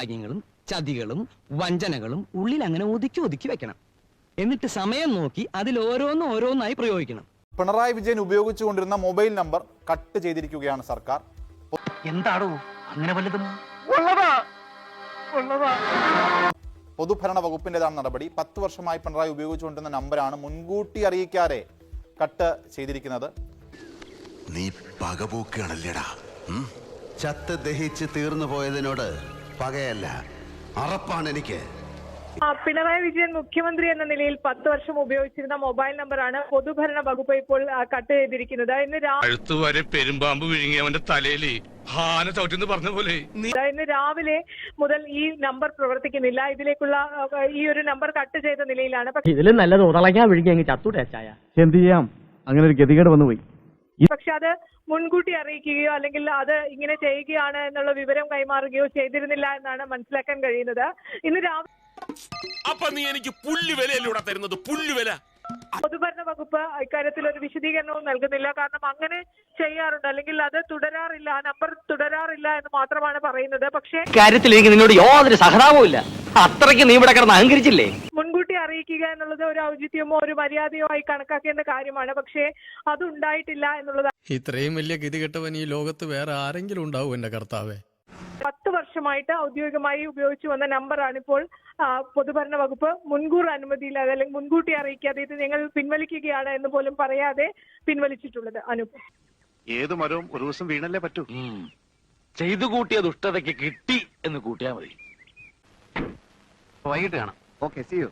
വൈരാഗ്യങ്ങളും ചതികളും വഞ്ചനകളും ഉള്ളിൽ അങ്ങനെ ഒതുക്കി ഒതുക്കി വെക്കണം. എന്നിട്ട് സമയം നോക്കി അതിൽ ഓരോന്നായി പ്രയോഗിക്കണം. പിണറായി വിജയൻ ഉപയോഗിച്ചുകൊണ്ടിരുന്ന മൊബൈൽ നമ്പർ കട്ട് ചെയ്തിരിക്കുകയാണ് സർക്കാർ. എന്താണോ അങ്ങനെ വല്ലതും? പൊതുഭരണ വകുപ്പിന്റേതാണ് നടപടി. 10 വർഷമായി പിണറായി ഉപയോഗിച്ചുകൊണ്ടിരുന്ന നമ്പറാണ് മുൻകൂട്ടി അറിയിക്കാതെ കട്ട് ചെയ്തിരിക്കുന്നത്. നീ പകപോക്കുകയാണല്ലേടാ. ചത്ത് ദഹിച്ച് തീർന്നു പോയതിനോട് പകയല്ല, അറപ്പാണ് എനിക്ക്. പിണറായി വിജയൻ മുഖ്യമന്ത്രി എന്ന നിലയിൽ 10 വർഷം ഉപയോഗിച്ചിരുന്ന മൊബൈൽ നമ്പറാണ് പൊതുഭരണ വകുപ്പ് ഇപ്പോൾ കട്ട് ചെയ്തിരിക്കുന്നത്. ഇന്ന് പെരുമ്പാമ്പ് വിഴുങ്ങിയവന്റെ തലയിൽ ഹാന ചവിട്ടിന്ന് പറഞ്ഞ പോലെ ഇന്ന് രാവിലെ മുതൽ ഈ നമ്പർ പ്രവർത്തിക്കുന്നില്ല. ഇതിലേക്കുള്ള ഈ ഒരു നമ്പർ കട്ട് ചെയ്ത നിലയിലാണ്. ഇതിലും നല്ലത് ഉടളയ്ക്കാൻ വിഴുങ്ങി ചത്തൂടെ ചായ. എന്ത് ചെയ്യാം, അങ്ങനെ ഒരു ഗതികേട് വന്നുപോയി. പക്ഷെ അത് മുൻകൂട്ടി അറിയിക്കുകയോ അല്ലെങ്കിൽ അത് ഇങ്ങനെ ചെയ്യുകയാണ് എന്നുള്ള വിവരം കൈമാറുകയോ ചെയ്തിരുന്നില്ല എന്നാണ് മനസ്സിലാക്കാൻ കഴിയുന്നത്. ഇന്ന് രാവിലെ അപ്പൊ നീ എനിക്ക് പുല്ലുവിലൂടെ തരുന്നത് പുല്ലുവില. പൊതുഭരണ വകുപ്പ് ഇക്കാര്യത്തിൽ ഒരു വിശദീകരണവും നൽകുന്നില്ല. കാരണം അങ്ങനെ ചെയ്യാറുണ്ട്, അല്ലെങ്കിൽ അത് തുടരാറില്ല, ആ നമ്പർ തുടരാറില്ല എന്ന് മാത്രമാണ് പറയുന്നത്. പക്ഷേ കാര്യത്തിൽ എനിക്ക് നിന്നോട് യാതൊരു സഹതാപവും ഇല്ല. അത്രയ്ക്ക് നീ ഇവിടെ കിടന്ന് അഹങ്കരിച്ചില്ലേ. മുൻകൂട്ടി അറിയിക്കുക എന്നുള്ളത് ഒരു ഔചിത്യമോ ഒരു മര്യാദയോ ആയി കണക്കാക്കേണ്ട കാര്യമാണ്. പക്ഷേ അതുണ്ടായിട്ടില്ല എന്നുള്ളതാണ്. ഇത്രയും വലിയ ഗതികെട്ടവൻ ഈ ലോകത്ത് വേറെ ആരെങ്കിലും ഉണ്ടാവും എന്റെ കർത്താവേ. 10 വർഷമായിട്ട് ഔദ്യോഗികമായി ഉപയോഗിച്ചു വന്ന നമ്പറാണ് ഇപ്പോൾ പൊതുഭരണ വകുപ്പ് മുൻകൂർ അനുമതിയില്ലാതെ അല്ലെങ്കിൽ മുൻകൂട്ടി അറിയിക്കാതെ ഇത് ഞങ്ങൾ പിൻവലിക്കുകയാണ് എന്ന് പോലും പറയാതെ പിൻവലിച്ചിട്ടുള്ളത്. അനൂപ്, ഏത് മരവും ഒരു ദിവസം വീണല്ലേ പറ്റൂ. ചെയ്തു കൂട്ടിയ ദുഷ്ടതയ്ക്ക് കിട്ടി എന്ന് കൂട്ടിയാ മതി. വൈകിട്ട് കാണാം. Okay, see U.